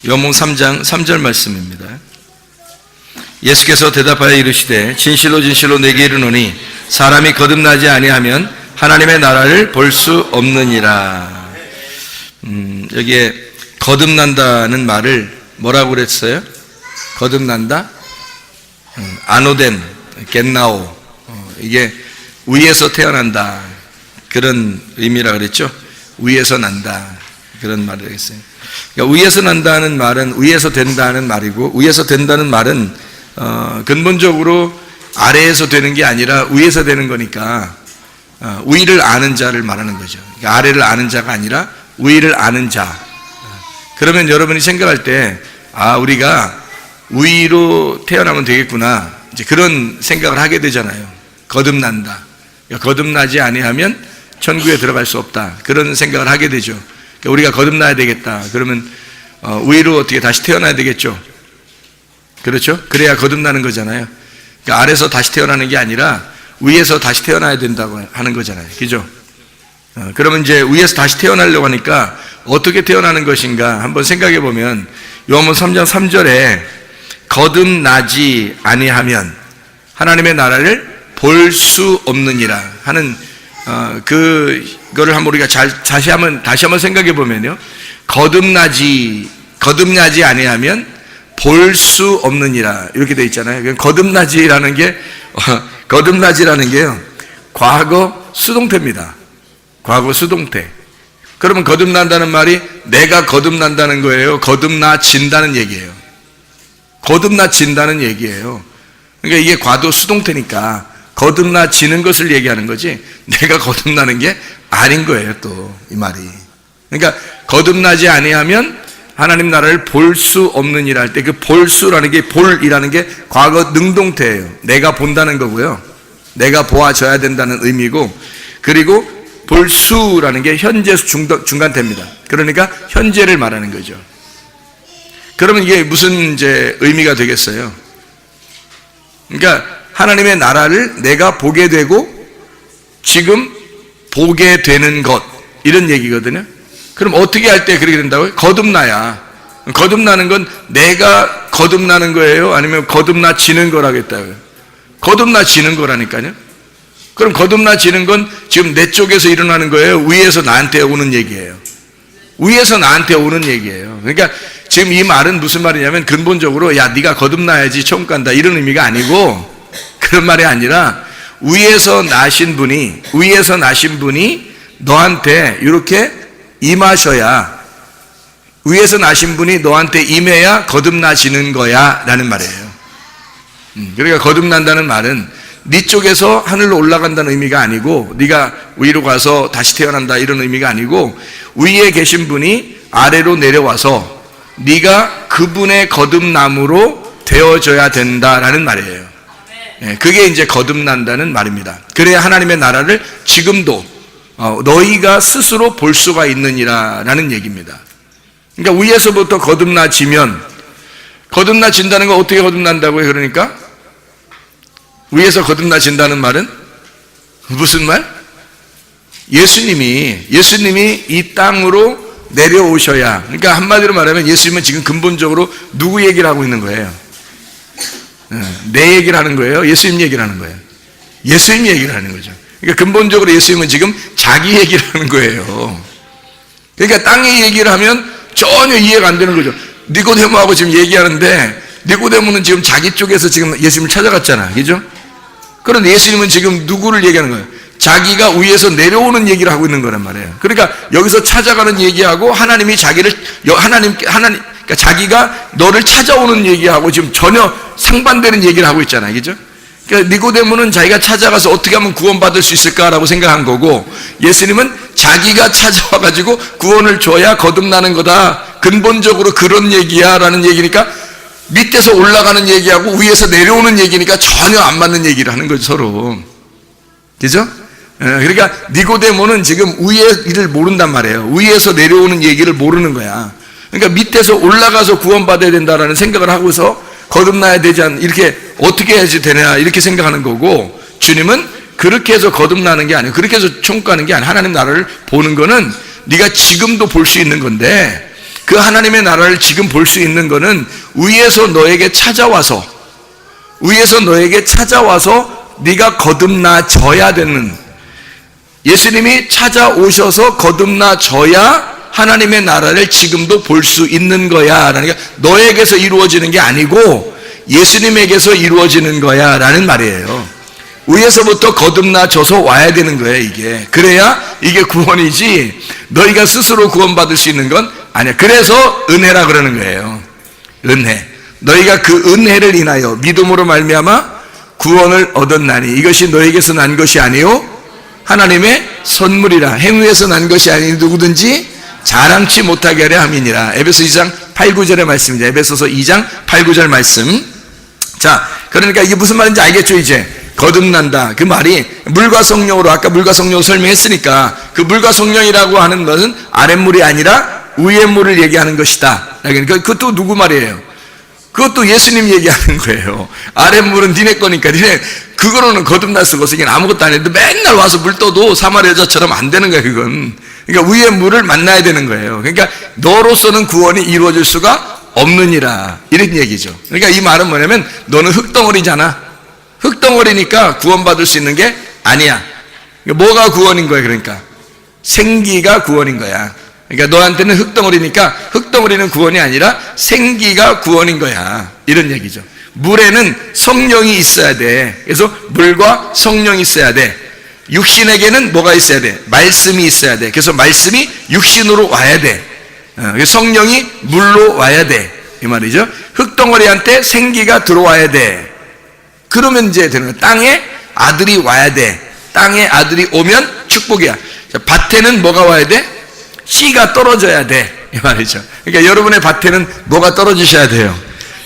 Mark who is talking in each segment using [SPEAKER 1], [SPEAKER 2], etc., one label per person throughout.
[SPEAKER 1] 요한복음 3장 3절 말씀입니다. 예수께서 대답하여 이르시되 진실로 진실로 내게 이르노니 사람이 거듭나지 아니하면 하나님의 나라를 볼 수 없느니라. 여기에 거듭난다는 말을 뭐라고 그랬어요? 거듭난다? 아노덴, 겟나오. 이게 위에서 태어난다. 그런 의미라 그랬죠? 위에서 난다. 그런 말을 했어요. 그러니까 위에서 난다는 말은 위에서 된다는 말이고, 위에서 된다는 말은 근본적으로 아래에서 되는 게 아니라 위에서 되는 거니까 위를 아는 자를 말하는 거죠. 그러니까 아래를 아는 자가 아니라 위를 아는 자. 그러면 여러분이 생각할 때 우리가 위로 태어나면 되겠구나, 이제 그런 생각을 하게 되잖아요. 거듭난다. 그러니까 거듭나지 아니하면 천국에 들어갈 수 없다. 그런 생각을 하게 되죠. 그러니까 우리가 거듭나야 되겠다. 그러면 위로 어떻게 다시 태어나야 되겠죠. 그렇죠? 그래야 거듭나는 거잖아요. 그러니까 아래에서 다시 태어나는 게 아니라 위에서 다시 태어나야 된다고 하는 거잖아요. 그죠? 그러면 이제 위에서 다시 태어나려고 하니까 어떻게 태어나는 것인가 한번 생각해 보면 요한복음 3장 3절에 거듭나지 아니하면 하나님의 나라를 볼 수 없느니라 하는 그거를 한번 우리가 다시 한번 생각해 보면요. 거듭나지 아니하면 볼 수 없느니라 이렇게 돼 있잖아요. 거듭나지라는 게요. 과거 수동태입니다. 과거 수동태. 그러면 거듭난다는 말이 내가 거듭난다는 거예요? 거듭나진다는 얘기예요? 거듭나진다는 얘기예요. 그러니까 이게 과거 수동태니까 거듭나지는 것을 얘기하는 거지 내가 거듭나는 게 아닌 거예요. 또 이 말이. 그러니까 거듭나지 아니하면 하나님 나라를 볼 수 없느니라 할 때 그 볼수라는 게, 볼이라는 게 과거 능동태예요. 내가 본다는 거고요. 내가 보아져야 된다는 의미고, 그리고 볼수라는 게 현재에서 중간태입니다. 그러니까 현재를 말하는 거죠. 그러면 이게 무슨 이제 의미가 되겠어요? 그러니까 하나님의 나라를 내가 보게 되고 지금 보게 되는 것, 이런 얘기거든요. 그럼 어떻게 할 때 그렇게 된다고요? 거듭나야. 거듭나는 건 내가 거듭나는 거예요? 아니면 거듭나지는 거라겠다고요? 거듭나지는 거라니까요. 그럼 거듭나지는 건 지금 내 쪽에서 일어나는 거예요? 위에서 나한테 오는 얘기예요? 위에서 나한테 오는 얘기예요. 그러니까 지금 이 말은 무슨 말이냐면 근본적으로 야 네가 거듭나야지 천국 간다 이런 의미가 아니고, 그런 말이 아니라 위에서 나신 분이 너한테 이렇게 임하셔야, 위에서 나신 분이 너한테 임해야 거듭나지는 거야 라는 말이에요. 그러니까 거듭난다는 말은 네 쪽에서 하늘로 올라간다는 의미가 아니고, 네가 위로 가서 다시 태어난다 이런 의미가 아니고, 위에 계신 분이 아래로 내려와서 네가 그분의 거듭남으로 되어져야 된다라는 말이에요. 그게 이제 거듭난다는 말입니다. 그래야 하나님의 나라를 지금도 너희가 스스로 볼 수가 있느니라 라는 얘기입니다. 그러니까 위에서부터 거듭나진다는 건 어떻게 거듭난다고요? 그러니까 위에서 거듭나진다는 말은 무슨 말? 예수님이 이 땅으로 내려오셔야, 그러니까 한마디로 말하면 예수님은 지금 근본적으로 누구 얘기를 하고 있는 거예요? 내 얘기를 하는 거예요? 예수님 얘기를 하는 거예요? 예수님 얘기를 하는 거죠. 그러니까 근본적으로 예수님은 지금 자기 얘기를 하는 거예요. 그러니까 땅의 얘기를 하면 전혀 이해가 안 되는 거죠. 니고데모하고 지금 얘기하는데 니고데모는 지금 자기 쪽에서 지금 예수님을 찾아갔잖아. 그죠? 그런데 예수님은 지금 누구를 얘기하는 거예요? 자기가 위에서 내려오는 얘기를 하고 있는 거란 말이에요. 그러니까 여기서 찾아가는 얘기하고 하나님이 그러니까 자기가 너를 찾아오는 얘기하고 지금 전혀 상반되는 얘기를 하고 있잖아요. 그죠? 그러니까 니고데모는 자기가 찾아가서 어떻게 하면 구원받을 수 있을까라고 생각한 거고, 예수님은 자기가 찾아와가지고 구원을 줘야 거듭나는 거다. 근본적으로 그런 얘기야 라는 얘기니까 밑에서 올라가는 얘기하고 위에서 내려오는 얘기니까 전혀 안 맞는 얘기를 하는 거죠, 서로. 그죠? 그러니까 니고데모는 지금 위의 일을 모른단 말이에요. 위에서 내려오는 얘기를 모르는 거야. 그러니까 밑에서 올라가서 구원받아야 된다라는 생각을 하고서 거듭나야 되지 이렇게 어떻게 해야지 되냐 이렇게 생각하는 거고, 주님은 그렇게 해서 거듭나는 게 아니에요. 그렇게 해서 천국 가는 게 아니에요. 하나님 나라를 보는 거는 네가 지금도 볼 수 있는 건데, 그 하나님의 나라를 지금 볼 수 있는 거는 위에서 너에게 찾아와서 네가 거듭나져야 되는, 예수님이 찾아오셔서 거듭나져야 하나님의 나라를 지금도 볼 수 있는 거야 라는 게, 너에게서 이루어지는 게 아니고 예수님에게서 이루어지는 거야 라는 말이에요. 위에서부터 거듭나져서 와야 되는 거예요. 이게 그래야 이게 구원이지, 너희가 스스로 구원받을 수 있는 건 아니야. 그래서 은혜라 그러는 거예요. 은혜. 너희가 그 은혜를 인하여 믿음으로 말미암아 구원을 얻었나니 이것이 너희에게서 난 것이 아니요 하나님의 선물이라. 행위에서 난 것이 아니 누구든지 자랑치 못하게 하려 함이니라. 에베소 2장 8, 9절의 말씀입니다. 에베소서 2장 8, 9절 말씀. 자, 그러니까 이게 무슨 말인지 알겠죠? 이제 거듭난다, 그 말이 물과 성령으로, 아까 물과 성령으로 설명했으니까 그 물과 성령이라고 하는 것은 아랫물이 아니라 위의 물을 얘기하는 것이다. 그러니까 그것도 누구 말이에요? 그것도 예수님 얘기하는 거예요. 아랫물은 니네 거니까 니네 그거로는 거듭날 수가 없어. 이게 아무것도 안 했는데 맨날 와서 물 떠도 사마리아 여자처럼 안 되는 거야. 그건 그러니까 위의 물을 만나야 되는 거예요. 그러니까 너로서는 구원이 이루어질 수가 없느니라, 이런 얘기죠. 그러니까 이 말은 뭐냐면 너는 흙덩어리잖아. 흙덩어리니까 구원받을 수 있는 게 아니야. 뭐가 구원인 거야? 그러니까 생기가 구원인 거야. 그러니까 너한테는 흙덩어리니까 흙덩어리는 구원이 아니라 생기가 구원인 거야, 이런 얘기죠. 물에는 성령이 있어야 돼. 그래서 물과 성령이 있어야 돼. 육신에게는 뭐가 있어야 돼? 말씀이 있어야 돼. 그래서 말씀이 육신으로 와야 돼. 성령이 물로 와야 돼, 이 말이죠. 흙덩어리한테 생기가 들어와야 돼. 그러면 이제 되는 거야. 땅에 아들이 와야 돼. 땅에 아들이 오면 축복이야. 밭에는 뭐가 와야 돼? 씨가 떨어져야 돼, 이 말이죠. 그러니까 여러분의 밭에는 뭐가 떨어지셔야 돼요?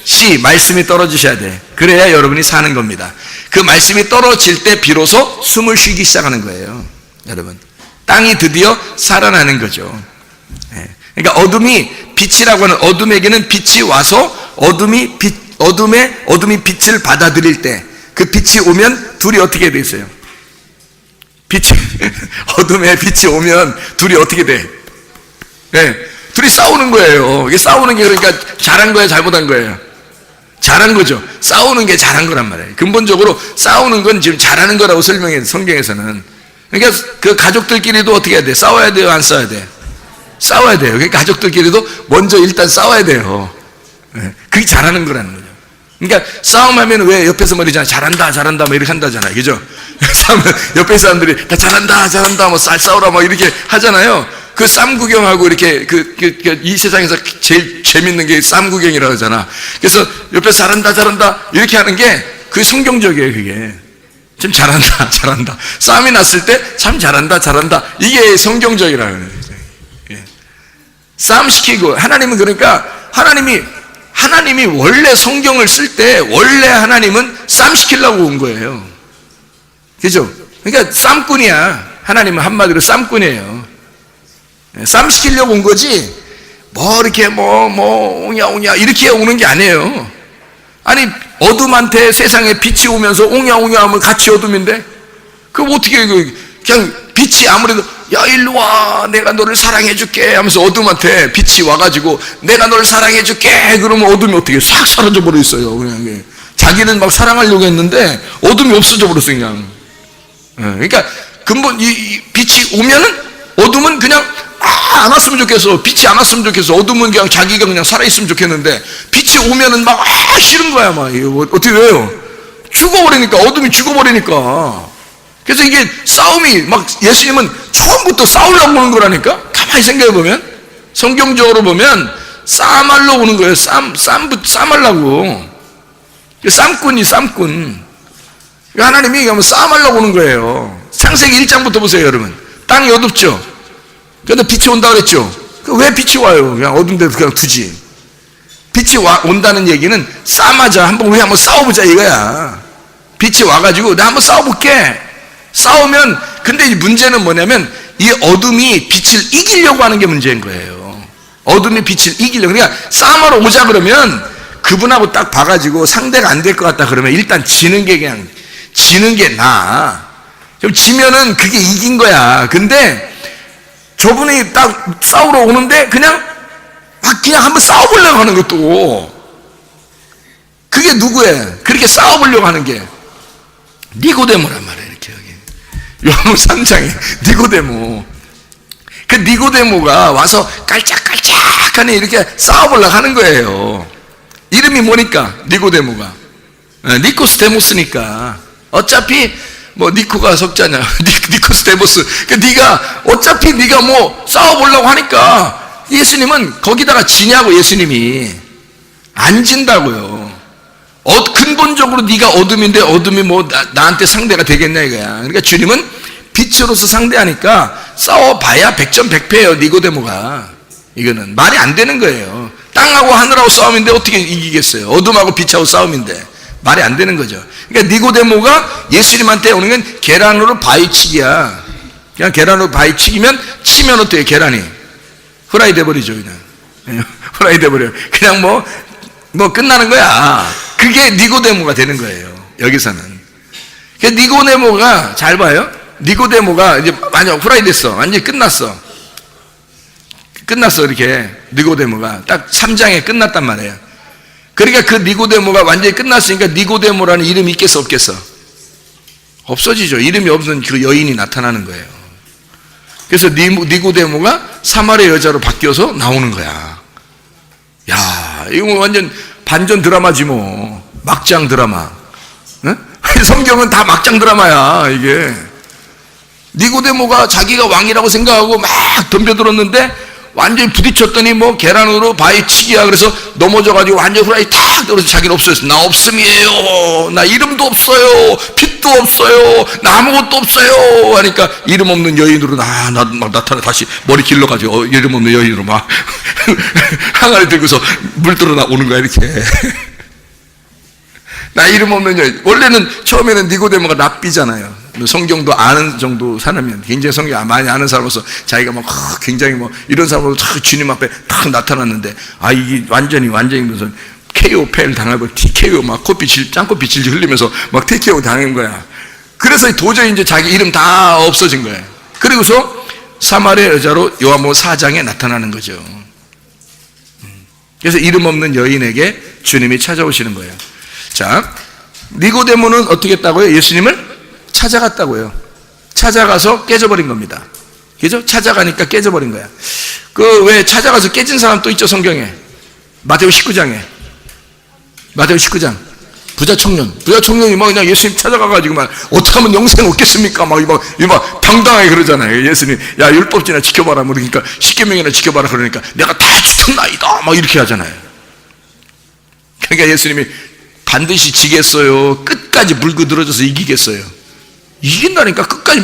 [SPEAKER 1] 씨, 말씀이 떨어지셔야 돼. 그래야 여러분이 사는 겁니다. 그 말씀이 떨어질 때 비로소 숨을 쉬기 시작하는 거예요. 여러분, 땅이 드디어 살아나는 거죠. 그러니까 어둠이 빛이라고 하는, 어둠에게는 빛이 와서 어둠이 빛을 받아들일 때, 그 빛이 오면 둘이 어떻게 돼 있어요? 어둠에 빛이 오면 둘이 어떻게 돼? 둘이 싸우는 거예요. 이게 싸우는 게 그러니까 잘한 거예요, 잘못한 거예요? 잘한 거죠. 싸우는 게 잘한 거란 말이에요. 근본적으로 싸우는 건 지금 잘하는 거라고 설명해요, 성경에서는. 그러니까 그 가족들끼리도 어떻게 해야 돼? 싸워야 돼요, 안 싸워야 돼? 싸워야 돼요. 그러니까 가족들끼리도 먼저 일단 싸워야 돼요. 그게 잘하는 거라는 거죠. 그러니까 싸움하면 왜 옆에서 말이잖아, 잘한다 뭐 이렇게 한다잖아요, 그죠? 싸우면 옆에 사람들이 다 잘한다 뭐 쌀 싸우라 뭐 이렇게 하잖아요. 그 쌈 구경하고 이렇게 이 세상에서 제일 재밌는 게 쌈 구경이라고 하잖아. 그래서 옆에 잘한다 이렇게 하는 게 그게 성경적이에요. 그게 좀 잘한다 싸움이 났을 때 참 잘한다 이게 성경적이라고 해요. 싸움 시키고, 하나님은 그러니까 하나님이 원래 성경을 쓸 때 원래 하나님은 싸움 시키려고 온 거예요. 그죠? 그러니까 쌈꾼이야. 하나님은 한마디로 쌈꾼이에요. 싸움 시키려고 온 거지, 뭐 이렇게 옹야 이렇게 오는 게 아니에요. 아니, 어둠한테 세상에 빛이 오면서 옹야 하면 같이 어둠인데, 그럼 어떻게, 그냥 빛이 아무래도 야 일로 와, 내가 너를 사랑해 줄게 하면서 어둠한테 빛이 와가지고 내가 너를 사랑해 줄게 그러면 어둠이 어떻게 싹 사라져 버려 있어요. 그냥 자기는 막 사랑하려고 했는데 어둠이 없어져 버렸어 그냥. 그러니까 근본 이 빛이 오면은 어둠은 그냥 안 왔으면 좋겠어. 빛이 안 왔으면 좋겠어. 어둠은 그냥 자기가 그냥 살아있으면 좋겠는데 빛이 오면은 막 싫은 거야. 막 어떻게 해요? 죽어버리니까, 어둠이 죽어버리니까. 그래서 이게 싸움이 막, 예수님은 처음부터 싸우려고 오는 거라니까? 가만히 생각해보면, 성경적으로 보면 싸움하려고 오는 거예요. 싸움하려고. 쌈꾼. 하나님이 싸움하려고 오는 거예요. 창세기 1장부터 보세요, 여러분. 땅이 어둡죠? 그런데 빛이 온다고 그랬죠? 왜 빛이 와요? 그냥 어두운 데서 그냥 두지. 빛이 온다는 얘기는 싸움하자. 우리 한번 싸워보자 이거야. 빛이 와가지고 내가 한번 싸워볼게. 싸우면, 근데 이 문제는 뭐냐면 이 어둠이 빛을 이기려고 하는 게 문제인 거예요. 어둠이 빛을 이기려고. 그러니까 싸움하러 오자 그러면 그분하고 딱 봐가지고 상대가 안 될 것 같다 그러면 일단 지는 게 나아. 좀 지면은 그게 이긴 거야. 근데 저분이 딱 싸우러 오는데 그냥 막 그냥 한번 싸워보려고 하는 것도. 그게 누구예요? 그렇게 싸워보려고 하는 게 니고데모란 말이에요. 이렇게 여기 요한복음 3장에 니고데모. 그 니고데모가 와서 깔짝깔짝하니 이렇게 싸워보려고 하는 거예요. 이름이 뭐니까? 니고데모가 니코스데모스니까. 어차피 뭐 니코가 석자냐 니코스데모스. 네가 어차피 네가 뭐 싸워보려고 하니까 예수님은 거기다가 지냐고. 예수님이 안 진다고요. 근본적으로 네가 어둠인데 어둠이 뭐 나한테 상대가 되겠냐 이거야. 그러니까 주님은 빛으로서 상대하니까 싸워봐야 백전백패예요. 니고데모가. 이거는 말이 안 되는 거예요. 땅하고 하늘하고 싸움인데 어떻게 이기겠어요? 어둠하고 빛하고 싸움인데 말이 안 되는 거죠. 그러니까 니고데모가 예수님한테 오는 건 계란으로 바위치기야. 그냥 계란으로 바위치기면 치면 어때요? 계란이 후라이 돼버리죠. 그냥 후라이 돼버려요. 그냥 뭐 끝나는 거야. 그게 니고데모가 되는 거예요. 여기서는. 그러니까 니고데모가 잘 봐요. 니고데모가 이제 완전 후라이 됐어. 완전히 끝났어. 이렇게 니고데모가 딱 3장에 끝났단 말이에요. 그러니까 그 니고데모가 완전히 끝났으니까 니고데모라는 이름이 있겠어 없겠어? 없어지죠. 이름이 없는 그 여인이 나타나는 거예요. 그래서 니고데모가 사마리아 여자로 바뀌어서 나오는 거야. 야, 이거 완전 반전 드라마지 뭐. 막장 드라마. 응? 성경은 다 막장 드라마야. 이게 니고데모가 자기가 왕이라고 생각하고 막 덤벼들었는데 완전히 부딪혔더니 뭐 계란으로 바위치기야. 그래서 넘어져가지고 완전 후라이 탁 떨어져서 자기는 없어졌어. 나 없음이에요. 나 이름도 없어요. 빛도 없어요. 나 아무것도 없어요. 하니까 이름 없는 여인으로 막 나타나. 다시 머리 길러가지고 이름 없는 여인으로 막 항아리 들고서 물 들어 나오는 거야 이렇게. 나 이름 없는 여인. 원래는 처음에는 니고데모가 랍비잖아요. 성경도 아는 정도 사람이면, 굉장히 성경 많이 아는 사람으로서 자기가 막 굉장히 뭐 이런 사람으로 탁 주님 앞에 탁 나타났는데, 이게 완전히 무슨 KO 폐를 당하고 TKO 막 짱코피 질질 흘리면서 막 TKO 당한 거야. 그래서 도저히 이제 자기 이름 다 없어진 거예요. 그리고서 사마리아 여자로 요한복음 4장에 나타나는 거죠. 그래서 이름 없는 여인에게 주님이 찾아오시는 거예요. 자, 니고데모는 어떻게 했다고요? 예수님을 찾아갔다고요. 찾아가서 깨져버린 겁니다. 그죠? 찾아가니까 깨져버린 거야. 왜 찾아가서 깨진 사람 또 있죠, 성경에. 마태복음 19장에. 마태복음 19장. 부자 청년이 막 그냥 예수님 찾아가가지고 막 어떻게 하면 영생 얻겠습니까? 막 당당하게 그러잖아요. 예수님, 야, 율법지나 지켜봐라. 그러니까 10계명이나 지켜봐라. 그러니까 내가 다 지켰나이다. 막 이렇게 하잖아요. 그러니까 예수님이 반드시 지겠어요? 끝까지 물고 늘어져서 이기겠어요? 이긴다니까. 끝까지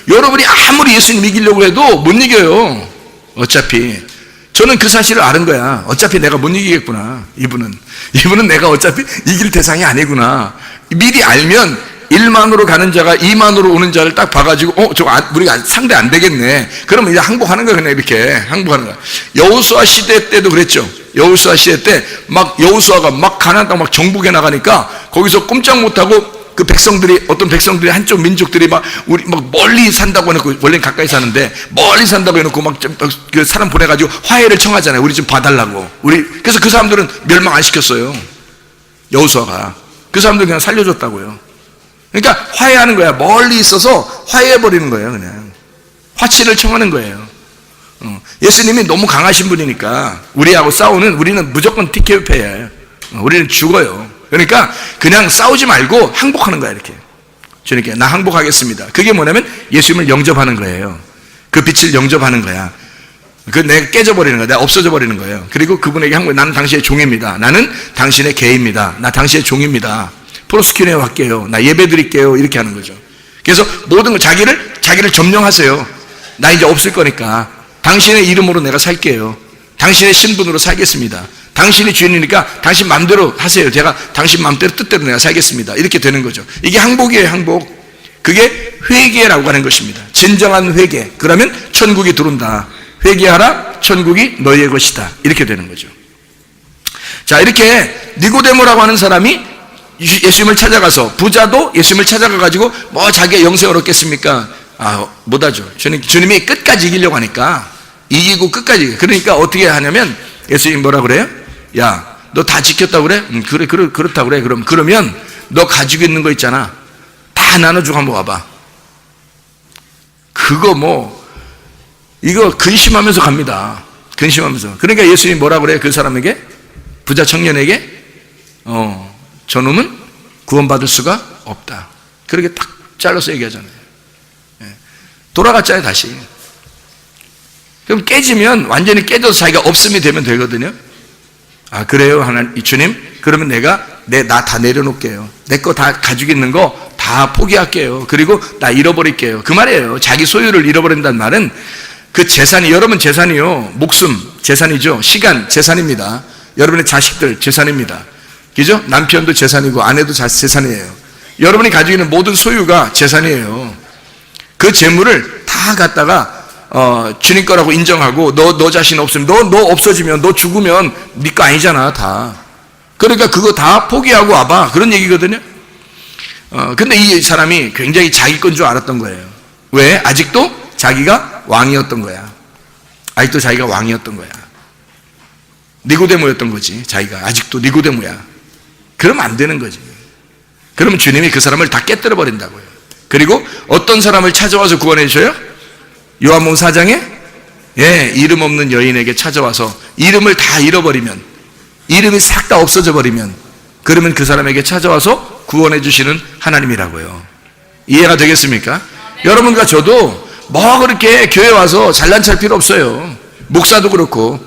[SPEAKER 1] 여러분이 아무리 예수님 이기려고 해도 못 이겨요. 어차피 저는 그 사실을 아는 거야. 어차피 내가 못 이기겠구나. 이분은 내가 어차피 이길 대상이 아니구나. 미리 알면 1만으로 가는 자가 2만으로 오는 자를 딱 봐가지고 우리가 상대 안 되겠네. 그러면 이제 항복하는 거야. 그냥 이렇게 항복하는 거야. 여호수아 시대 때도 그랬죠. 여호수아 시대 때 막 여호수아가 막 가나안 땅 막 정복해 나가니까 거기서 꼼짝 못하고 그 어떤 백성들이 한쪽 민족들이 우리 멀리 산다고 해놓고, 원래는 가까이 사는데 멀리 산다고 해놓고 그 사람 보내가지고 화해를 청하잖아요. 우리 좀 봐달라고. 그래서 그 사람들은 멸망 안 시켰어요. 여호수아가. 그 사람들 그냥 살려줬다고요. 그러니까 화해하는 거야. 멀리 있어서 화해해버리는 거예요. 그냥 화치를 청하는 거예요. 예수님이 너무 강하신 분이니까 우리는 무조건 TKO패예요. 우리는 죽어요. 그러니까 그냥 싸우지 말고 항복하는 거야. 이렇게 주님께 나 항복하겠습니다. 그게 뭐냐면 예수님을 영접하는 거예요. 그 빛을 영접하는 거야. 내가 깨져버리는 거야. 내가 없어져 버리는 거예요. 그리고 그분에게 나는 당신의 종입니다. 나는 당신의 개입니다. 나 당신의 종입니다. 프로스큐리에 할게요. 나 예배 드릴게요. 이렇게 하는 거죠. 그래서 모든 걸 자기를 점령하세요. 나 이제 없을 거니까 당신의 이름으로 내가 살게요. 당신의 신분으로 살겠습니다. 당신이 주인이니까 당신 마음대로 하세요. 제가 당신 마음대로 뜻대로 내가 살겠습니다. 이렇게 되는 거죠. 이게 항복이에요. 항복. 그게 회개라고 하는 것입니다. 진정한 회개. 그러면 천국이 들어온다. 회개하라, 천국이 너희의 것이다. 이렇게 되는 거죠. 자, 이렇게 니고데모라고 하는 사람이 예수님을 찾아가서, 부자도 예수님을 찾아가가지고 자기가 영생을 얻겠습니까? 못하죠. 주님이 끝까지 이기려고 하니까, 이기고 끝까지. 그러니까 어떻게 하냐면 예수님 뭐라 그래요? 야, 너 다 지켰다고 그래? 그래, 그렇다고 그래. 그러면 너 가지고 있는 거 있잖아. 다 나눠주고 한번 와봐. 그거 이거 근심하면서 갑니다. 근심하면서. 그러니까 예수님 뭐라 그래요? 그 사람에게? 부자 청년에게? 저놈은 구원받을 수가 없다. 그렇게 딱 잘라서 얘기하잖아요. 돌아갔잖아요, 다시. 그럼 깨지면 완전히 깨져서 자기가 없음이 되면 되거든요. 아, 그래요, 하나님, 주님? 그러면 나 다 내려놓을게요. 내 거 다 가지고 있는 거 다 포기할게요. 그리고 나 잃어버릴게요. 그 말이에요. 자기 소유를 잃어버린다는 말은 그 재산이, 여러분 재산이요. 목숨, 재산이죠. 시간, 재산입니다. 여러분의 자식들, 재산입니다. 그죠? 남편도 재산이고 아내도 재산이에요. 여러분이 가지고 있는 모든 소유가 재산이에요. 그 재물을 다 갖다가 주님 거라고 인정하고 너 자신 없으면 너 없어지면 너 죽으면 네 거 아니잖아 다. 그러니까 그거 다 포기하고 와봐 그런 얘기거든요. 근데 이 사람이 굉장히 자기 건 줄 알았던 거예요. 왜? 아직도 자기가 왕이었던 거야. 아직도 자기가 왕이었던 거야. 니고데모였던 거지. 자기가 아직도 니고데모야. 그러면 안 되는 거지. 그러면 주님이 그 사람을 다 깨뜨려 버린다고요. 그리고 어떤 사람을 찾아와서 구원해 주셔요? 요한복음 4장에 이름 없는 여인에게 찾아와서 이름을 다 잃어버리면, 이름이 싹 다 없어져 버리면, 그러면 그 사람에게 찾아와서 구원해 주시는 하나님이라고요. 이해가 되겠습니까? 여러분과 저도 그렇게 교회 와서 잘난 척할 필요 없어요. 목사도 그렇고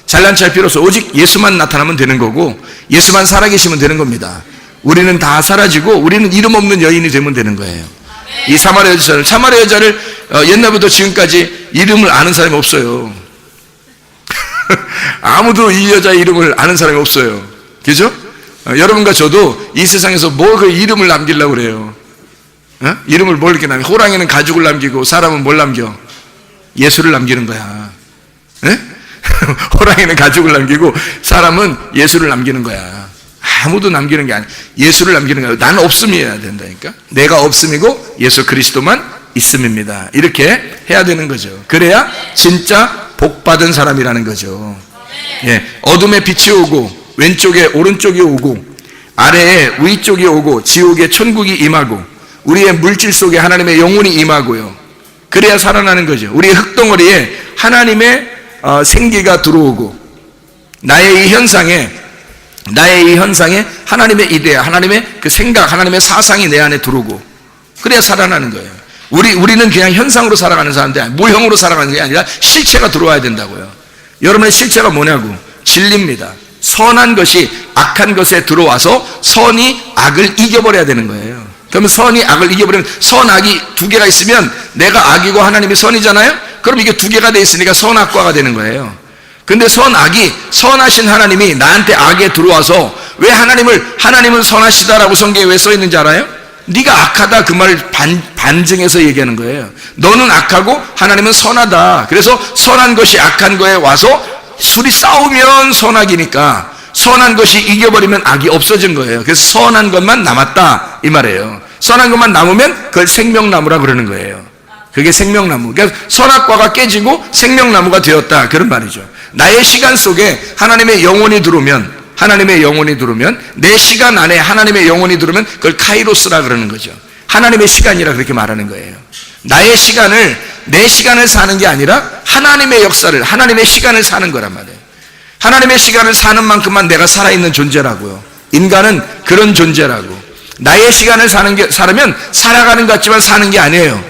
[SPEAKER 1] 잘난 척할 필요 없어. 오직 예수만 나타나면 되는 거고 예수만 살아계시면 되는 겁니다. 우리는 다 사라지고 우리는 이름 없는 여인이 되면 되는 거예요. 이 사마리아 여자를 옛날부터 지금까지 이름을 아는 사람이 없어요. 아무도 이 여자 이름을 아는 사람이 없어요. 그죠? 여러분과 저도 이 세상에서 그 이름을 남기려고 그래요. 이름을 뭘 이렇게 남겨? 호랑이는 가죽을 남기고 사람은 뭘 남겨? 예수를 남기는 거야. 호랑이는 가죽을 남기고 사람은 예수를 남기는 거야. 아무도 남기는 게 아니야. 예수를 남기는 거야. 나는 없음이어야 된다니까. 내가 없음이고 예수 그리스도만 있음입니다. 이렇게 해야 되는 거죠. 그래야 진짜 복받은 사람이라는 거죠. 어둠에 빛이 오고 왼쪽에 오른쪽이 오고 아래에 위쪽이 오고 지옥에 천국이 임하고 우리의 물질 속에 하나님의 영혼이 임하고요. 그래야 살아나는 거죠. 우리의 흙덩어리에 하나님의 생기가 들어오고 나의 이 현상에 하나님의 이데아, 하나님의 그 생각, 하나님의 사상이 내 안에 들어오고 그래야 살아나는 거예요. 우리는 그냥 현상으로 살아가는 사람들, 모형으로 살아가는 게 아니라 실체가 들어와야 된다고요. 여러분의 실체가 뭐냐고? 진리입니다. 선한 것이 악한 것에 들어와서 선이 악을 이겨버려야 되는 거예요. 그러면 선이 악을 이겨버리면 선악이 두 개가 있으면 내가 악이고 하나님이 선이잖아요? 그럼 이게 두 개가 돼 있으니까 선악과가 되는 거예요. 근데 선악이, 선하신 하나님이 나한테 악에 들어와서 왜 하나님은 선하시다라고 성경에 왜 써 있는지 알아요? 네가 악하다 그 말을 반증해서 얘기하는 거예요. 너는 악하고 하나님은 선하다. 그래서 선한 것이 악한 거에 와서 둘이 싸우면 선악이니까 선한 것이 이겨버리면 악이 없어진 거예요. 그래서 선한 것만 남았다 이 말이에요. 선한 것만 남으면 그걸 생명나무라 그러는 거예요. 그게 생명나무. 그러니까 선악과가 깨지고 생명나무가 되었다 그런 말이죠. 나의 시간 속에 하나님의 영혼이 들어오면 내 시간 안에 하나님의 영혼이 들어오면 그걸 카이로스라 그러는 거죠. 하나님의 시간이라 그렇게 말하는 거예요. 내 시간을 사는 게 아니라 하나님의 역사를, 하나님의 시간을 사는 거란 말이에요. 하나님의 시간을 사는 만큼만 내가 살아있는 존재라고요. 인간은 그런 존재라고. 나의 시간을 살면 살아가는 것 같지만 사는 게 아니에요.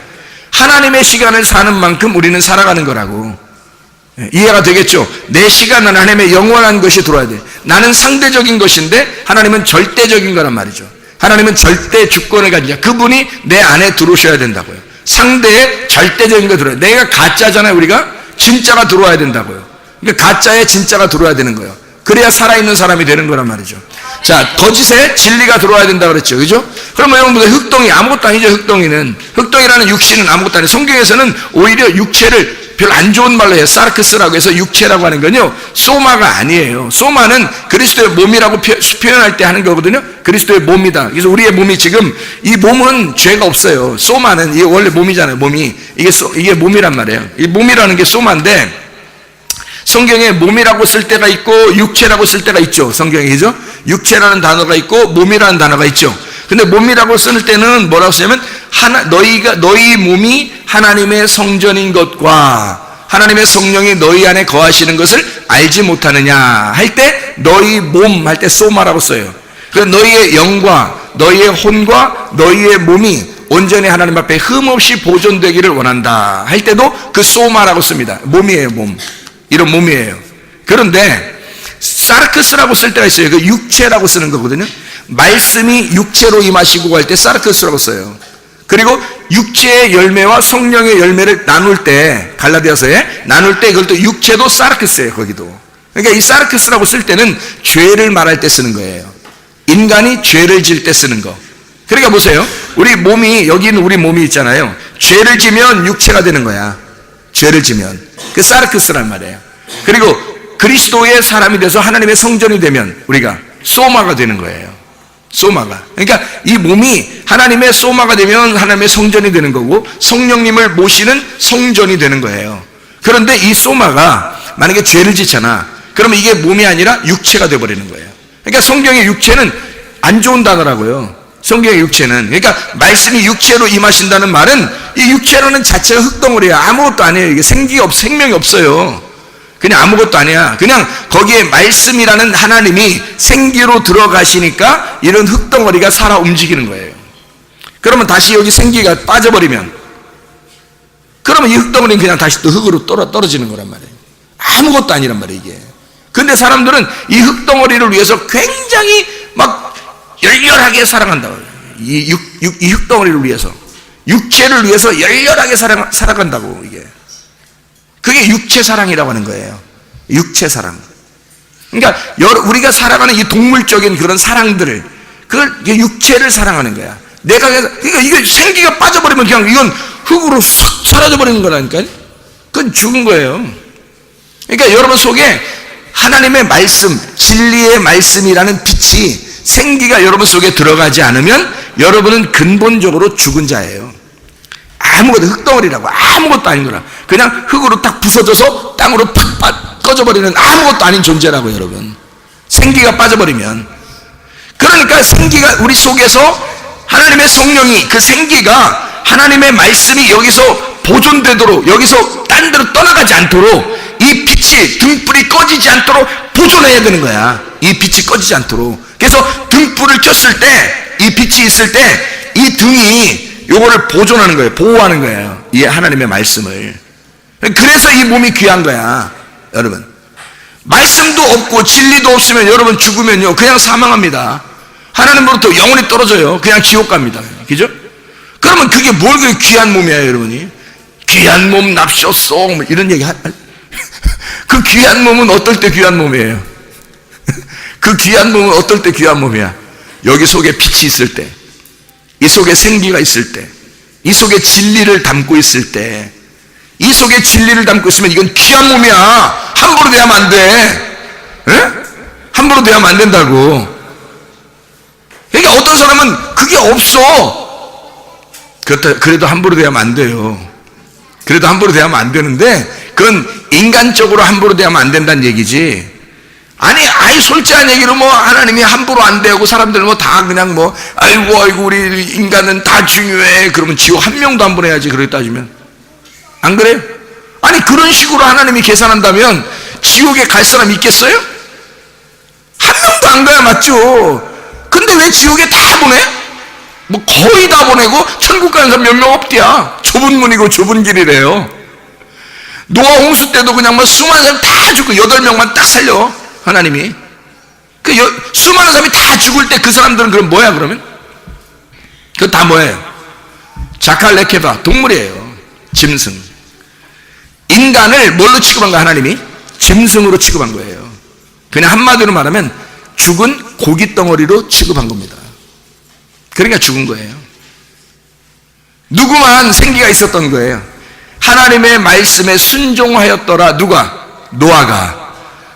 [SPEAKER 1] 하나님의 시간을 사는 만큼 우리는 살아가는 거라고. 이해가 되겠죠? 내 시간은 하나님의 영원한 것이 들어와야 돼. 나는 상대적인 것인데 하나님은 절대적인 거란 말이죠. 하나님은 절대 주권을 가진 자. 그분이 내 안에 들어오셔야 된다고요. 상대의 절대적인 거 들어와야 돼. 내가 가짜잖아요. 우리가 진짜가 들어와야 된다고요. 그러니까 가짜에 진짜가 들어와야 되는 거예요. 그래야 살아있는 사람이 되는 거란 말이죠. 자, 거짓에 진리가 들어와야 된다고 그랬죠. 그죠? 그러면 여러분들 흙덩이 아무것도 아니죠. 흙덩이라는 육신은 아무것도 아니에요. 성경에서는 오히려 육체를 별로 안 좋은 말로 해요. 사르크스라고 해서 육체라고 하는 건요, 소마가 아니에요. 소마는 그리스도의 몸이라고 표현할 때 하는 거거든요. 그리스도의 몸이다. 그래서 우리의 몸이 지금, 이 몸은 죄가 없어요. 소마는 이게 원래 몸이잖아요. 몸이. 이게 몸이란 말이에요. 이 몸이라는 게 소마인데, 성경에 몸이라고 쓸 때가 있고 육체라고 쓸 때가 있죠. 성경에, 그죠? 육체라는 단어가 있고 몸이라는 단어가 있죠. 근데 몸이라고 쓸 때는 뭐라고 쓰냐면 너희 몸이 하나님의 성전인 것과 하나님의 성령이 너희 안에 거하시는 것을 알지 못하느냐 할 때 너희 몸 할 때 소마라고 써요. 그래서 너희의 영과 너희의 혼과 너희의 몸이 온전히 하나님 앞에 흠없이 보존되기를 원한다 할 때도 그 소마라고 씁니다. 몸이에요, 몸. 이런 몸이에요. 그런데 사르크스라고 쓸 때가 있어요. 그 육체라고 쓰는 거거든요. 말씀이 육체로 임하시고 할 때 사르크스라고 써요. 그리고 육체의 열매와 성령의 열매를 나눌 때, 갈라디아서에 나눌 때 그것도 육체도 사르크스예요, 거기도. 그러니까 이 사르크스라고 쓸 때는 죄를 말할 때 쓰는 거예요. 인간이 죄를 질 때 쓰는 거. 그러니까 보세요. 우리 몸이, 여기는 우리 몸이 있잖아요. 죄를 지면 육체가 되는 거야. 죄를 지면. 그 사르크스란 말이에요. 그리고 그리스도의 사람이 돼서 하나님의 성전이 되면 우리가 소마가 되는 거예요. 소마가. 그러니까 이 몸이 하나님의 소마가 되면 하나님의 성전이 되는 거고 성령님을 모시는 성전이 되는 거예요. 그런데 이 소마가 만약에 죄를 짓잖아. 그러면 이게 몸이 아니라 육체가 되어버리는 거예요. 그러니까 성경의 육체는 안 좋은 단어라고요. 성경의 육체는. 그러니까 말씀이 육체로 임하신다는 말은 이 육체라는 자체가 흙덩어리야. 아무것도 아니에요. 이게 생명이 없어요. 그냥 아무것도 아니야. 그냥 거기에 말씀이라는 하나님이 생기로 들어가시니까 이런 흙덩어리가 살아 움직이는 거예요. 그러면 다시 여기 생기가 빠져버리면 그러면 이 흙덩어리는 그냥 다시 또 흙으로 떨어지는 거란 말이에요. 아무것도 아니란 말이에요, 이게. 근데 사람들은 이 흙덩어리를 위해서 굉장히 막 열렬하게 사랑한다고. 이 흙덩어리를 위해서. 육체를 위해서 열렬하게 살아간다고, 이게. 그게 육체 사랑이라고 하는 거예요. 육체 사랑. 그러니까 우리가 살아가는 이 동물적인 그런 사랑들을, 그걸 육체를 사랑하는 거야. 그러니까 이게 생기가 빠져버리면 그냥 이건 흙으로 싹 사라져버리는 거라니까요. 그건 죽은 거예요. 그러니까 여러분 속에 하나님의 말씀, 진리의 말씀이라는 빛이 생기가 여러분 속에 들어가지 않으면 여러분은 근본적으로 죽은 자예요. 아무것도 흙덩어리라고 아무것도 아닌 거라. 그냥 흙으로 딱 부서져서 땅으로 팍 꺼져버리는 아무것도 아닌 존재라고 여러분. 생기가 빠져버리면. 그러니까 생기가 우리 속에서 하나님의 성령이 그 생기가 하나님의 말씀이 여기서 보존되도록 여기서 딴 데로 떠나가지 않도록 이 빛이 등불이 꺼지지 않도록 보존해야 되는 거야. 이 빛이 꺼지지 않도록. 그래서 등불을 켰을 때 이 빛이 있을 때 이 등이 요거를 보존하는 거예요. 보호하는 거예요. 이 하나님의 말씀을. 그래서 이 몸이 귀한 거야. 여러분. 말씀도 없고 진리도 없으면 여러분 죽으면요. 그냥 사망합니다. 하나님으로부터 영원히 떨어져요. 그냥 지옥 갑니다. 그죠? 그러면 그게 뭘 그렇게 귀한 몸이야, 여러분이? 귀한 몸 납셨소. 뭐 이런 얘기 그 귀한 몸은 어떨 때 귀한 몸이에요? 그 귀한 몸은 어떨 때 귀한 몸이야? 여기 속에 빛이 있을 때, 이 속에 생기가 있을 때, 이 속에 진리를 담고 있을 때, 이 속에 진리를 담고 있으면 이건 귀한 몸이야. 함부로 대하면 안 돼. 에? 함부로 대하면 안 된다고. 그러니까 어떤 사람은 그게 없어. 그래도 함부로 대하면 안 돼요. 그래도 함부로 대하면 안 되는데 그건 인간적으로 함부로 대하면 안 된다는 얘기지. 아니 솔직한 얘기로 뭐 하나님이 함부로 안 대하고 사람들 뭐 다 그냥 뭐 아이고 우리 인간은 다 중요해. 그러면 지옥 한 명도 안 보내야지. 그렇게 따지면 안 그래요? 아니 그런 식으로 하나님이 계산한다면 지옥에 갈 사람 있겠어요? 한 명도 안 가야 맞죠. 근데 왜 지옥에 다 보내? 뭐 거의 다 보내고 천국 가는 사람 몇 명 없디야. 좁은 문이고 좁은 길이래요. 노아 홍수 때도 그냥 뭐 수많은 사람 다 죽고 8명만 딱 살려 하나님이. 그 수많은 사람이 다 죽을 때 그 사람들은 그럼 뭐야 그러면? 그거 다 뭐예요? 자칼레케바 동물이에요. 짐승. 인간을 뭘로 취급한 거야 하나님이? 짐승으로 취급한 거예요. 그냥 한마디로 말하면 죽은 고기 덩어리로 취급한 겁니다. 그러니까 죽은 거예요. 누구만 생기가 있었던 거예요. 하나님의 말씀에 순종하였더라. 누가?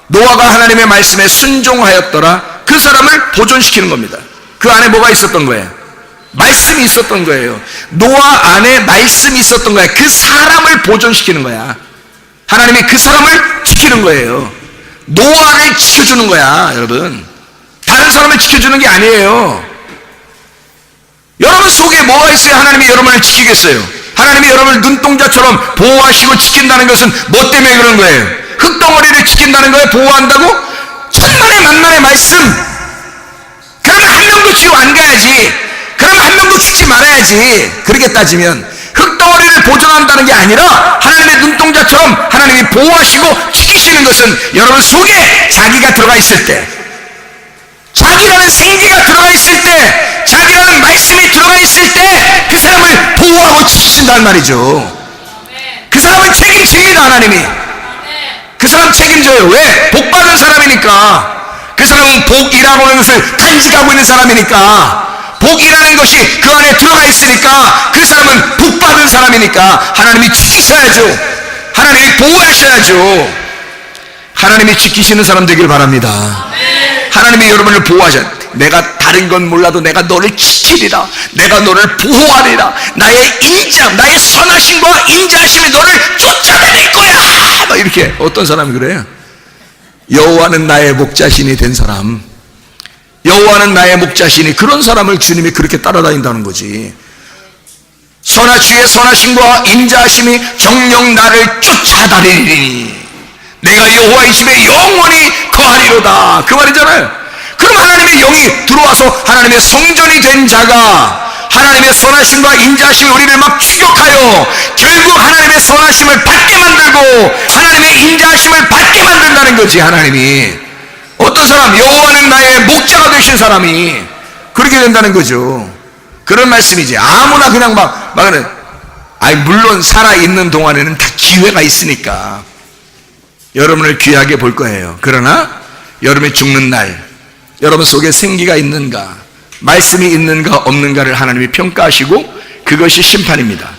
[SPEAKER 1] 노아가 하나님의 말씀에 순종하였더라. 그 사람을 보존시키는 겁니다. 그 안에 뭐가 있었던 거예요? 말씀이 있었던 거예요. 노아 안에 말씀이 있었던 거야. 그 사람을 보존시키는 거야. 하나님이 그 사람을 지키는 거예요. 노아를 지켜주는 거야, 여러분. 다른 사람을 지켜주는 게 아니에요. 여러분 속에 뭐가 있어야 하나님이 여러분을 지키겠어요? 하나님이 여러분을 눈동자처럼 보호하시고 지킨다는 것은 뭐 때문에 그런 거예요? 흙덩어리를 지킨다는 거예요? 보호한다고? 천만의 만만의 말씀. 그러면 한 명도 지옥 안 가야지. 그러면 한 명도 죽지 말아야지. 그렇게 따지면 흙덩어리를 보존한다는 게 아니라 하나님의 눈동자처럼 하나님이 보호하시고 지키시는 것은 여러분 속에 자기가 들어가 있을 때, 자기라는 생기가 들어가 있을 때, 자기라는 말씀이 들어가 있을 때 그 사람을 보호하고 지키신다는 말이죠. 그 사람을 책임집니다. 하나님이 그 사람 책임져요. 왜? 복받은 사람이니까. 그 사람은 복이라고 하는 것을 간직하고 있는 사람이니까, 복이라는 것이 그 안에 들어가 있으니까, 그 사람은 복받은 사람이니까 하나님이 지키셔야죠. 하나님이 보호하셔야죠. 하나님이 지키시는 사람 되길 바랍니다. 하나님이 여러분을 보호하셔야, 내가 다른 건 몰라도 내가 너를 지키리라, 내가 너를 보호하리라, 나의 인자, 나의 선하심과 인자하심이 너를 쫓아다닐 거야. 막 이렇게. 어떤 사람이 그래요? 여호와는 나의 목자신이 된 사람, 여호와는 나의 목자신이, 그런 사람을 주님이 그렇게 따라다닌다는 거지. 주의 선하심과 인자하심이 정녕 나를 쫓아다니리니 내가 여호와의 집에 영원히 거하리로다. 그 말이잖아요. 그럼 하나님의 영이 들어와서 하나님의 성전이 된 자가 하나님의 선하심과 인자하심이 우리를 막 추격하여 결국 하나님의 선하심을 받게 만들고 하나님의 인자하심을 받게 만든다는 거지. 하나님이 어떤 사람, 여호와는 나의 목자가 되신 사람이 그렇게 된다는 거죠. 그런 말씀이지. 아무나 그냥 아니 물론 살아있는 동안에는 다 기회가 있으니까 여러분을 귀하게 볼 거예요. 그러나 여러분이 죽는 날 여러분 속에 생기가 있는가, 말씀이 있는가 없는가를 하나님이 평가하시고 그것이 심판입니다.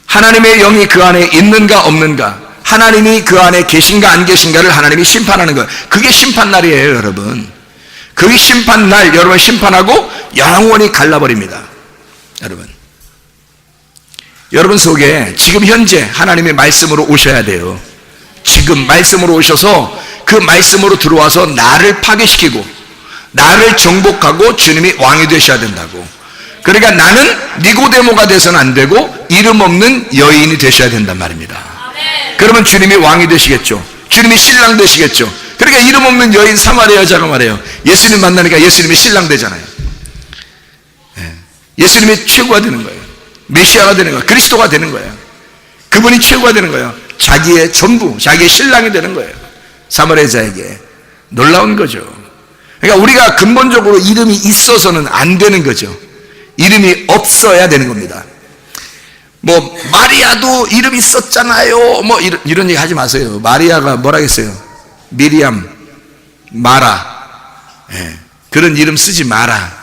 [SPEAKER 1] 하나님의 영이 그 안에 있는가 없는가, 하나님이 그 안에 계신가 안 계신가를 하나님이 심판하는 거예요. 그게 심판날이에요, 여러분. 그게 심판날, 여러분 심판하고 영원히 갈라버립니다. 여러분 속에 지금 현재 하나님의 말씀으로 오셔야 돼요. 지금 말씀으로 오셔서 그 말씀으로 들어와서 나를 파괴시키고 나를 정복하고 주님이 왕이 되셔야 된다고. 그러니까 나는 니고데모가 돼서는 안 되고 이름 없는 여인이 되셔야 된단 말입니다. 그러면 주님이 왕이 되시겠죠. 주님이 신랑 되시겠죠. 그러니까 이름 없는 여인 사마리아 여자가 말해요. 예수님 만나니까 예수님이 신랑 되잖아요. 예수님이 최고가 되는 거예요. 메시아가 되는 거예요. 그리스도가 되는 거예요. 그분이 최고가 되는 거예요. 자기의 전부, 자기의 신랑이 되는 거예요. 사마리아 여자에게. 놀라운 거죠. 그러니까 우리가 근본적으로 이름이 있어서는 안 되는 거죠. 이름이 없어야 되는 겁니다. 마리아도 이름 있었잖아요. 이런 얘기 하지 마세요. 마리아가 뭐라 했어요? 미리암, 마라. 그런 이름 쓰지 마라.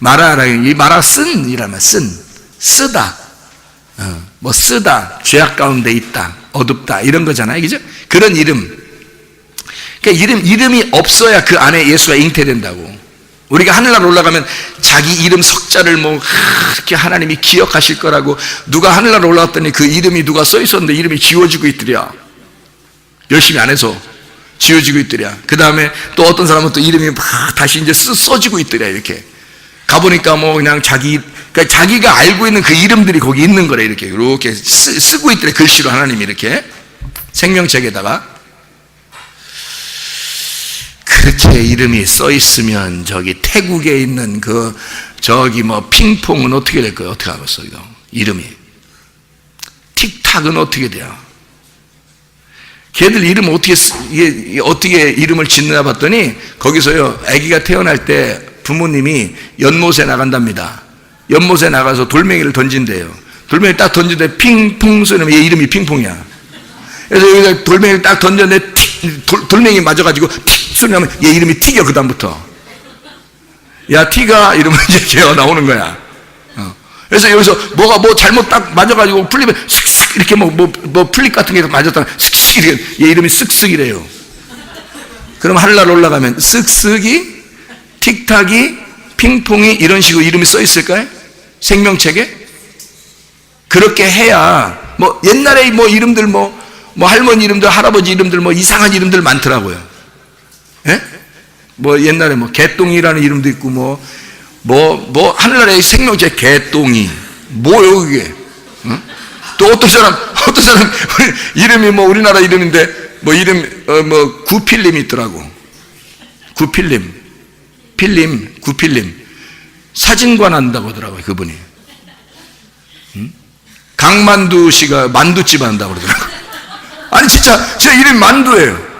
[SPEAKER 1] 마라라는 이 마라 쓴이라면 쓰다. 쓰다, 죄악 가운데 있다, 어둡다, 이런 거잖아요. 그죠? 그런 이름. 그러니까 이름이 없어야 그 안에 예수가 잉태된다고. 우리가 하늘나라 올라가면 자기 이름 석자를 이렇게 하나님이 기억하실 거라고, 누가 하늘나라 올라갔더니 그 이름이 누가 써 있었는데 이름이 지워지고 있더랴. 열심히 안 해서 지워지고 있더랴. 그 다음에 또 어떤 사람은 또 이름이 막 다시 이제 써지고 있더랴. 이렇게 가보니까 그냥 그러니까 자기가 알고 있는 그 이름들이 거기 있는 거래. 이렇게 쓰고 있더래. 글씨로 하나님이 이렇게 생명책에다가. 그렇게 이름이 써 있으면 저기 태국에 있는 핑퐁은 어떻게 될 거예요? 어떻게 하겠어 이거? 이름이 틱탁은 어떻게 돼요? 걔들 이름 어떻게 이름을 짓나 봤더니 거기서요, 아기가 태어날 때 부모님이 연못에 나간답니다. 연못에 나가서 돌멩이를 던진대요. 돌멩이를 딱 던지는데 핑퐁 소리면 얘 이름이 핑퐁이야. 그래서 여기다 돌멩이를 딱 던졌는데 돌멩이 맞아가지고 틱 소리 나면 얘 이름이 틱이야. 그 다음부터 야 틱아 이러면 이제 걔가 나오는 거야. 그래서 여기서 뭐가 잘못 딱 맞아가지고 풀리면 슥슥 이렇게 풀립 같은 게 맞았다가 슥슥 이렇게 얘 이름이 쓱쓱이래요. 그럼 하늘날 올라가면 쓱쓱이, 틱탁이, 핑퐁이 이런 식으로 이름이 써 있을까요? 생명책에? 그렇게 해야 옛날에 이름들 뭐 할머니 이름들, 할아버지 이름들, 뭐 이상한 이름들 많더라고요. 예? 뭐 옛날에 뭐 개똥이라는 이름도 있고 뭐 하늘나라의 생명체 개똥이 뭐요 그게? 응? 또 어떤 사람 이름이 뭐 우리나라 이름인데 뭐 이름 뭐 구필림 있더라고. 구필림 사진관 한다고 하더라고요 그분이. 응? 강만두 씨가 만두집 한다고 그러더라고요. 아니 진짜 이름이 만두예요.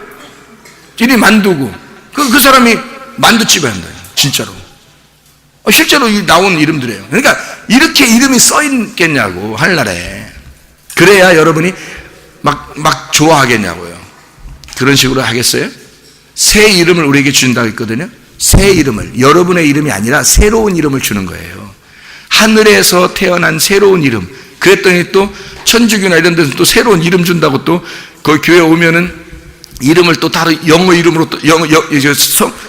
[SPEAKER 1] 이름이 만두고 그 사람이 만두집에 한다 진짜로. 실제로 나온 이름들이에요. 그러니까 이렇게 이름이 써 있겠냐고 하늘나라에. 그래야 여러분이 막 좋아하겠냐고요. 그런 식으로 하겠어요? 새 이름을 우리에게 준다고 했거든요. 새 이름을, 여러분의 이름이 아니라 새로운 이름을 주는 거예요. 하늘에서 태어난 새로운 이름. 그랬더니 또 천주교나 이런 데서 또 새로운 이름 준다고 또 거기 교회 오면은 이름을 또 다른 영어 이름으로 또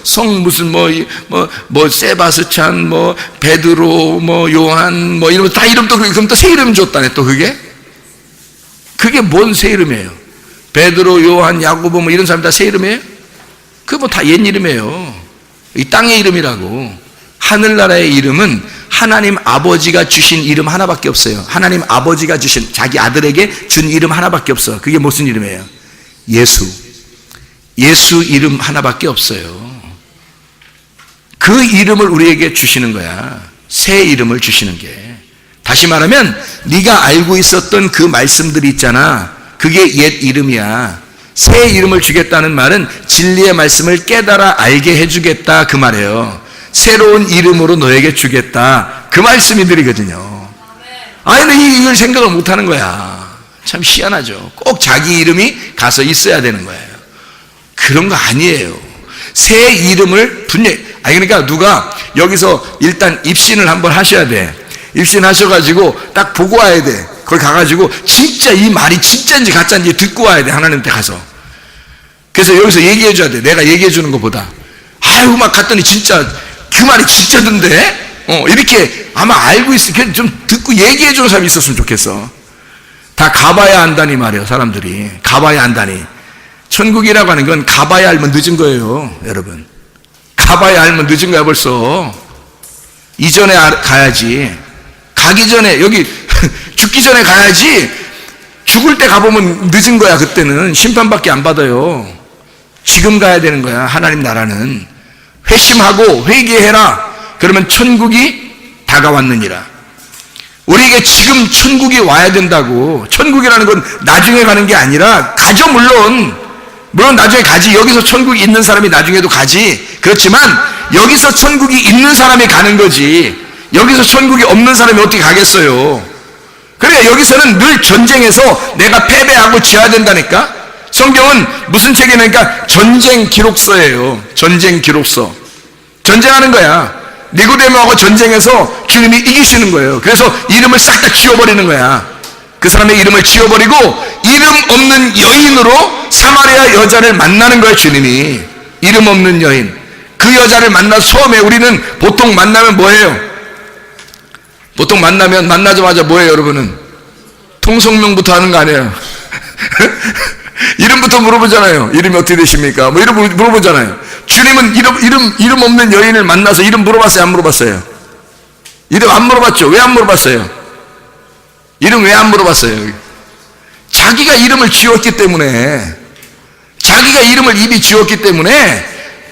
[SPEAKER 1] 성 무슨 뭐 세바스찬 뭐 베드로 뭐 요한 뭐 이런 다 이름 또 그럼 또 새 이름 줬다네 또 그게 뭔 새 이름이에요? 베드로 요한 야고보 뭐 이런 사람 다 새 이름이에요? 그거 뭐 다 옛 이름이에요. 이 땅의 이름이라고. 하늘나라의 이름은 하나님 아버지가 주신 이름 하나밖에 없어요. 하나님 아버지가 주신 자기 아들에게 준 이름 하나밖에 없어. 그게 무슨 이름이에요? 예수 이름 하나밖에 없어요. 그 이름을 우리에게 주시는 거야. 새 이름을 주시는 게. 다시 말하면 네가 알고 있었던 그 말씀들이 있잖아. 그게 옛 이름이야. 새 이름을 주겠다는 말은 진리의 말씀을 깨달아 알게 해주겠다 그 말이에요. 새로운 이름으로 너에게 주겠다 그 말씀이들이거든요. 아니 근데 이걸 생각을 못하는 거야. 참 희한하죠. 꼭 자기 이름이 가서 있어야 되는 거예요. 그런 거 아니에요. 새 이름을 분명히 그러니까 누가 여기서 일단 입신을 한번 하셔야 돼. 입신하셔가지고 딱 보고 와야 돼. 거기 가가지고 진짜 이 말이 진짜인지 가짜인지 듣고 와야 돼. 하나님한테 가서. 그래서 여기서 얘기해 줘야 돼. 내가 얘기해 주는 것보다. 아이고 막 갔더니 진짜 그 말이 진짜던데? 이렇게 아마 알고 있어. 좀 듣고 얘기해 주는 사람이 있었으면 좋겠어. 다 가봐야 한다니 말이에요. 사람들이. 가봐야 한다니. 천국이라고 하는 건 가봐야 알면 늦은 거예요. 여러분. 가봐야 알면 늦은 거야 벌써. 이전에 가야지. 가기 전에 여기 죽기 전에 가야지. 죽을 때 가보면 늦은 거야. 그때는 심판밖에 안 받아요. 지금 가야 되는 거야. 하나님 나라는. 회심하고 회개해라. 그러면 천국이 다가왔느니라. 우리에게 지금 천국이 와야 된다고. 천국이라는 건 나중에 가는 게 아니라 가죠. 물론 나중에 가지. 여기서 천국이 있는 사람이 나중에도 가지. 그렇지만 여기서 천국이 있는 사람이 가는 거지. 여기서 천국이 없는 사람이 어떻게 가겠어요? 그러니까 여기서는 늘 전쟁에서 내가 패배하고 지어야 된다니까. 성경은 무슨 책이냐니까 전쟁 기록서예요. 전쟁 기록서. 전쟁하는 거야. 니고데모하고 전쟁에서 주님이 이기시는 거예요. 그래서 이름을 싹 다 지워버리는 거야. 그 사람의 이름을 지워버리고 이름 없는 여인으로 사마리아 여자를 만나는 거예요. 주님이. 이름 없는 여인. 그 여자를 만나서 처음에 우리는 보통 만나면 뭐예요? 보통 만나자마자 뭐예요, 여러분은? 통성명부터 하는 거 아니에요? 이름부터 물어보잖아요. 이름이 어떻게 되십니까? 뭐 이름 물어보잖아요. 주님은 이름 없는 여인을 만나서 이름 물어봤어요? 안 물어봤어요? 이름 안 물어봤죠? 왜 안 물어봤어요? 이름 왜 안 물어봤어요? 자기가 이름을 지웠기 때문에, 자기가 이름을 이미 지웠기 때문에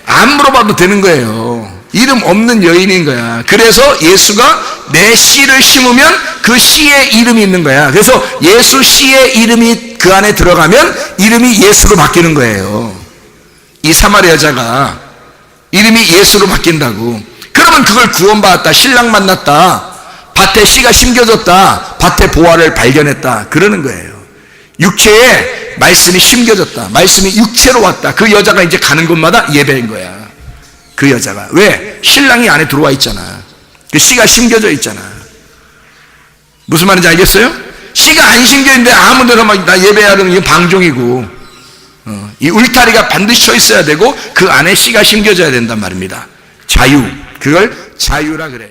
[SPEAKER 1] 안 물어봐도 되는 거예요. 이름 없는 여인인 거야. 그래서 예수가 내 씨를 심으면 그 씨의 이름이 있는 거야. 그래서 예수 씨의 이름이 그 안에 들어가면 이름이 예수로 바뀌는 거예요. 이 사마리아 여자가 이름이 예수로 바뀐다고. 그러면 그걸 구원받았다. 신랑 만났다. 밭에 씨가 심겨졌다. 밭에 보화를 발견했다. 그러는 거예요. 육체에 말씀이 심겨졌다. 말씀이 육체로 왔다. 그 여자가 이제 가는 곳마다 예배인 거야. 그 여자가. 왜? 신랑이 안에 들어와 있잖아. 그 씨가 심겨져 있잖아. 무슨 말인지 알겠어요? 씨가 안 심겨있는데 아무 데나 막 나 예배하는 게 방종이고, 이 울타리가 반드시 쳐 있어야 되고 그 안에 씨가 심겨져야 된단 말입니다. 자유. 그걸 자유라 그래요.